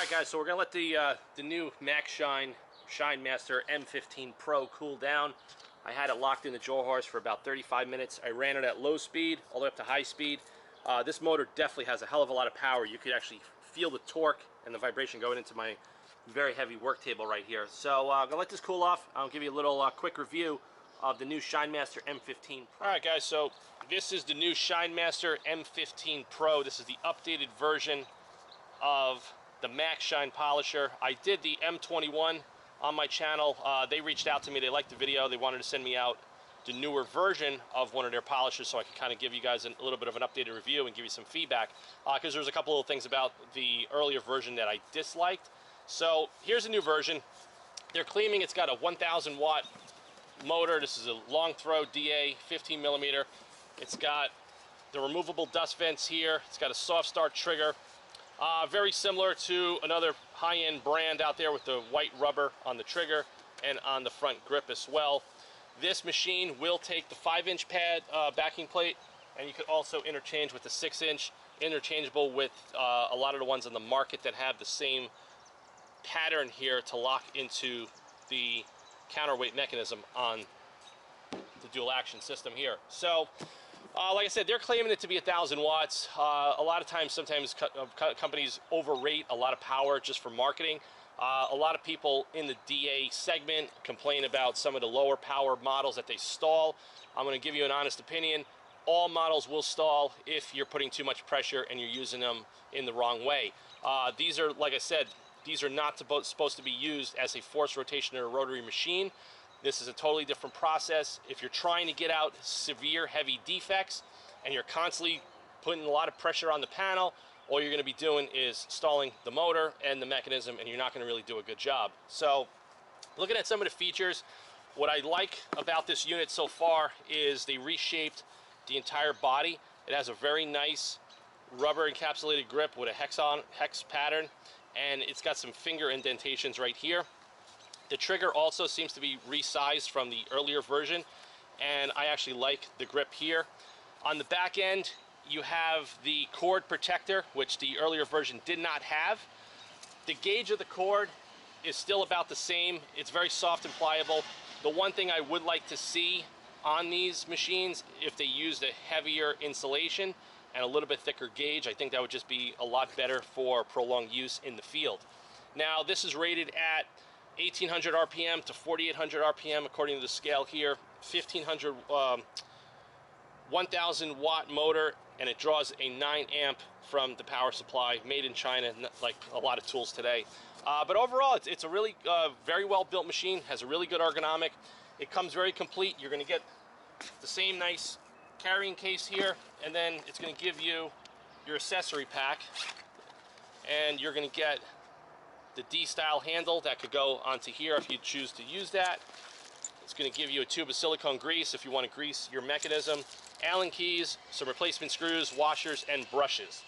Alright guys, so we're going to let the new Shinemaster M15 Pro cool down. I had it locked in the jaw horse for about 35 minutes. I ran it at low speed, all the way up to high speed. This motor definitely has a hell of a lot of power. You could actually feel the torque and the vibration going into my very heavy work table right here. So I'm going to let this cool off. I'll give you a little quick review of the new Shinemaster M15 Pro. Alright guys, so this is the new Shinemaster M15 Pro. This is the updated version of the Max Shine polisher. I did the M21 on my channel. They reached out to me, they liked the video, they wanted to send me out the newer version of one of their polishers so I could kind of give you guys a little bit of an updated review and give you some feedback, because there's a couple of things about the earlier version that I disliked. So here's a new version. They're claiming it's got a 1,000 watt motor. This is a long throw DA 15 millimeter. It's got the removable dust vents here. It's got a soft start trigger. Very similar to another high-end brand out there with the white rubber on the trigger and on the front grip as well. This machine will take the 5-inch pad backing plate, and you could also interchange with the 6-inch, interchangeable with a lot of the ones on the market that have the same pattern here to lock into the counterweight mechanism on the dual action system here. So like I said, they're claiming it to be 1,000 watts. A lot of times, sometimes companies overrate a lot of power just for marketing. A lot of people in the DA segment complain about some of the lower power models that they stall. I'm going to give you an honest opinion. All models will stall if you're putting too much pressure and you're using them in the wrong way. These are, like I said, these are not supposed to be used as a forced rotation or a rotary machine. This is a totally different process. If you're trying to get out severe heavy defects and you're constantly putting a lot of pressure on the panel, all you're going to be doing is stalling the motor and the mechanism, and you're not going to really do a good job. So looking at some of the features, what I like about this unit so far is they reshaped the entire body. It has a very nice rubber encapsulated grip with a hex pattern, and it's got some finger indentations right here. The trigger also seems to be resized from the earlier version, and I actually like the grip here. On the back end, you have the cord protector, which the earlier version did not have. The gauge of the cord is still about the same. It's very soft and pliable. The one thing I would like to see on these machines, if they used a heavier insulation and a little bit thicker gauge, I think that would just be a lot better for prolonged use in the field. Now, this is rated at 1,800 RPM to 4,800 RPM according to the scale here. 1,000 watt motor, and it draws a 9 amp from the power supply, made in China, like a lot of tools today. But overall, it's a really very well built machine, has a really good ergonomic. It comes very complete. You're going to get the same nice carrying case here, and then it's going to give you your accessory pack, and you're going to get the D-style handle that could go onto here if you choose to use that. It's going to give you a tube of silicone grease if you want to grease your mechanism, Allen keys, some replacement screws, washers, and brushes.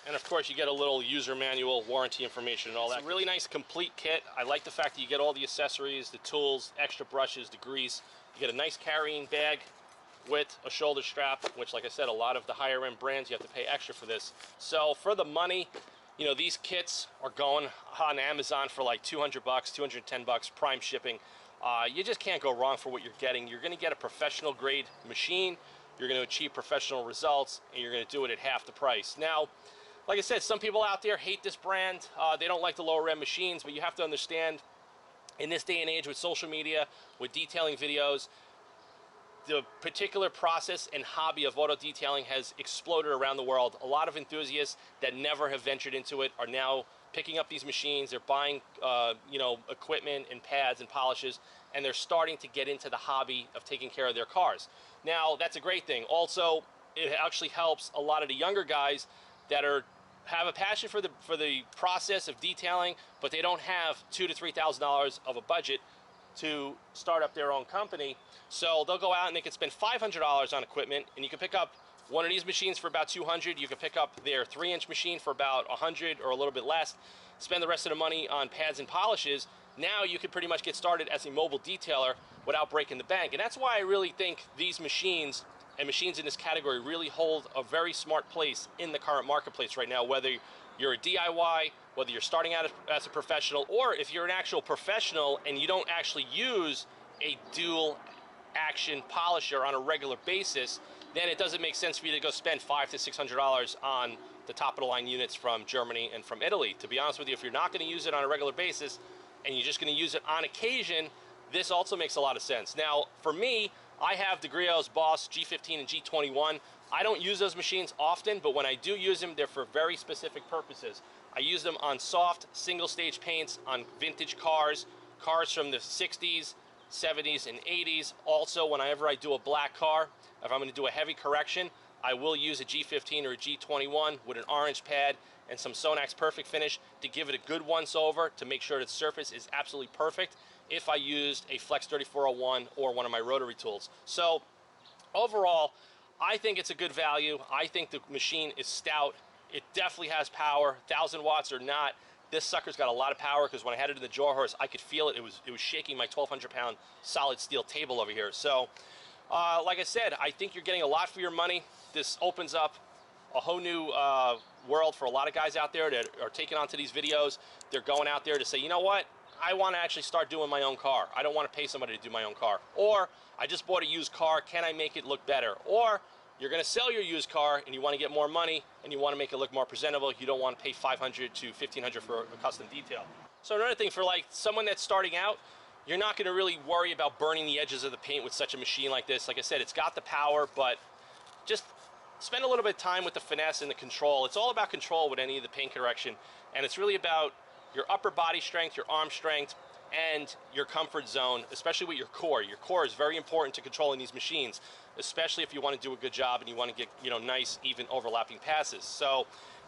And of course, you get a little user manual, warranty information, and all that. It's a really nice complete kit. I like the fact that you get all the accessories, the tools, extra brushes, the grease. You get a nice carrying bag with a shoulder strap, which, like I said, a lot of the higher end brands, you have to pay extra for this. So for the money, you know, these kits are going on Amazon for like 200 bucks, 210 bucks, prime shipping. You just can't go wrong for what you're getting. You're going to get a professional grade machine. You're going to achieve professional results, and you're going to do it at half the price. Now, like I said, some people out there hate this brand. They don't like the lower end machines, but you have to understand, in this day and age with social media, with detailing videos, the particular process and hobby of auto detailing has exploded around the world. A lot of enthusiasts that never have ventured into it are now picking up these machines. They're buying you know, equipment and pads and polishes, and they're starting to get into the hobby of taking care of their cars. Now, that's a great thing. Also, it actually helps a lot of the younger guys that have a passion for the process of detailing, but they don't have $2,000 to $3,000 of a budget to start up their own company. So they'll go out and they could spend $500 on equipment, and you can pick up one of these machines for about $200. You can pick up their 3-inch machine for about $100 or a little bit less. Spend the rest of the money on pads and polishes. Now you can pretty much get started as a mobile detailer without breaking the bank. And that's why I really think these machines and machines in this category really hold a very smart place in the current marketplace right now, whether you're a DIY, whether you're starting out as a professional, or if you're an actual professional and you don't actually use a dual action polisher on a regular basis, then it doesn't make sense for you to go spend $500 to $600 on the top of the line units from Germany and from Italy. To be honest with you, if you're not going to use it on a regular basis and you're just going to use it on occasion, this also makes a lot of sense. Now, for me, I have the Griot's Boss G15 and G21. I don't use those machines often, but when I do use them, they're for very specific purposes. I use them on soft, single-stage paints, on vintage cars, cars from the 60s, 70s, and 80s. Also, whenever I do a black car, if I'm going to do a heavy correction, I will use a G15 or a G21 with an orange pad and some Sonax Perfect Finish to give it a good once-over to make sure that the surface is absolutely perfect if I used a Flex 3401 or one of my rotary tools. So, overall, I think it's a good value. I think the machine is stout. It definitely has power, 1,000 watts or not. This sucker's got a lot of power because when I had it in the draw horse, I could feel it. It was shaking my 1,200-pound solid steel table over here. So, like I said, I think you're getting a lot for your money. This opens up a whole new world for a lot of guys out there that are taking onto these videos. They're going out there to say, you know what? I want to actually start doing my own car. I don't want to pay somebody to do my own car. Or, I just bought a used car. Can I make it look better? Or, you're going to sell your used car and you want to get more money and you want to make it look more presentable. You don't want to pay $500 to $1,500 for a custom detail. So another thing, for like someone that's starting out, you're not going to really worry about burning the edges of the paint with such a machine like this. Like I said, it's got the power, but just spend a little bit of time with the finesse and the control. It's all about control with any of the paint correction, and it's really about your upper body strength, your arm strength, and your comfort zone, especially with your core. Your core is very important to controlling these machines, especially if you want to do a good job and you want to get, you know, nice, even overlapping passes. So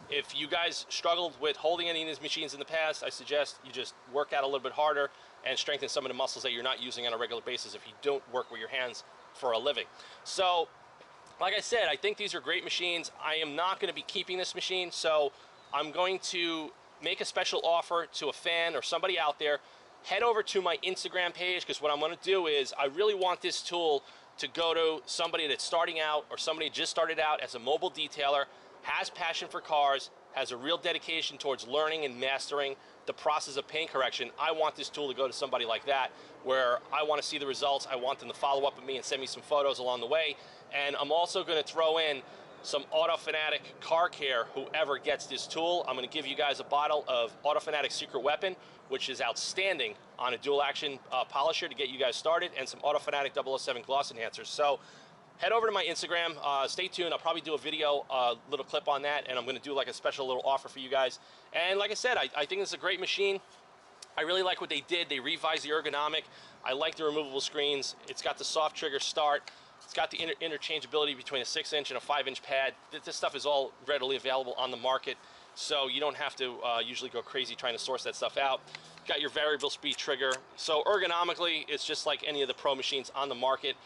if you guys struggled with holding any of these machines in the past, I suggest you just work out a little bit harder and strengthen some of the muscles that you're not using on a regular basis if you don't work with your hands for a living. So, like I said, I think these are great machines. I am not going to be keeping this machine, so I'm going to make a special offer to a fan or somebody out there. Head over to my Instagram page, because what I'm going to do is I really want this tool to go to somebody that's starting out or somebody just started out as a mobile detailer, has passion for cars, has a real dedication towards learning and mastering the process of paint correction. I want this tool to go to somebody like that, where I want to see the results. I want them to follow up with me and send me some photos along the way. And I'm also going to throw in some autofanatic car care. Whoever gets this tool, I'm going to give you guys a bottle of autofanatic Secret Weapon, which is outstanding on a dual action polisher to get you guys started, and some autofanatic 007 gloss enhancers. So head over to my Instagram, stay tuned. I'll probably do a video, little clip on that, and I'm going to do like a special little offer for you guys. And like I said, I think it's a great machine. I really like what they did. They revised the ergonomic. I like the removable screens. It's got the soft trigger start. It's got the interchangeability between a 6-inch and a 5-inch pad. This stuff is all readily available on the market, so you don't have to usually go crazy trying to source that stuff out. Got your variable speed trigger. So ergonomically, it's just like any of the Pro machines on the market.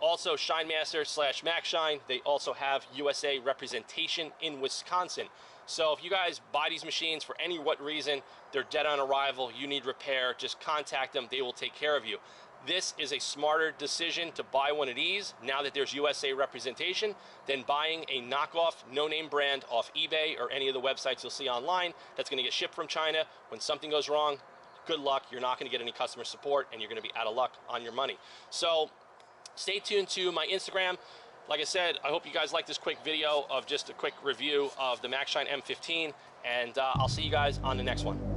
Also, Shinemaster / MacShine, they also have USA representation in Wisconsin. So if you guys buy these machines for any what reason, they're dead on arrival, you need repair, just contact them, they will take care of you. This is a smarter decision to buy one of these now that there's USA representation than buying a knockoff, no-name brand off eBay or any of the websites you'll see online that's going to get shipped from China. When something goes wrong, good luck. You're not going to get any customer support, and you're going to be out of luck on your money. So stay tuned to my Instagram. Like I said, I hope you guys like this quick video of just a quick review of the MacShine M15, and I'll see you guys on the next one.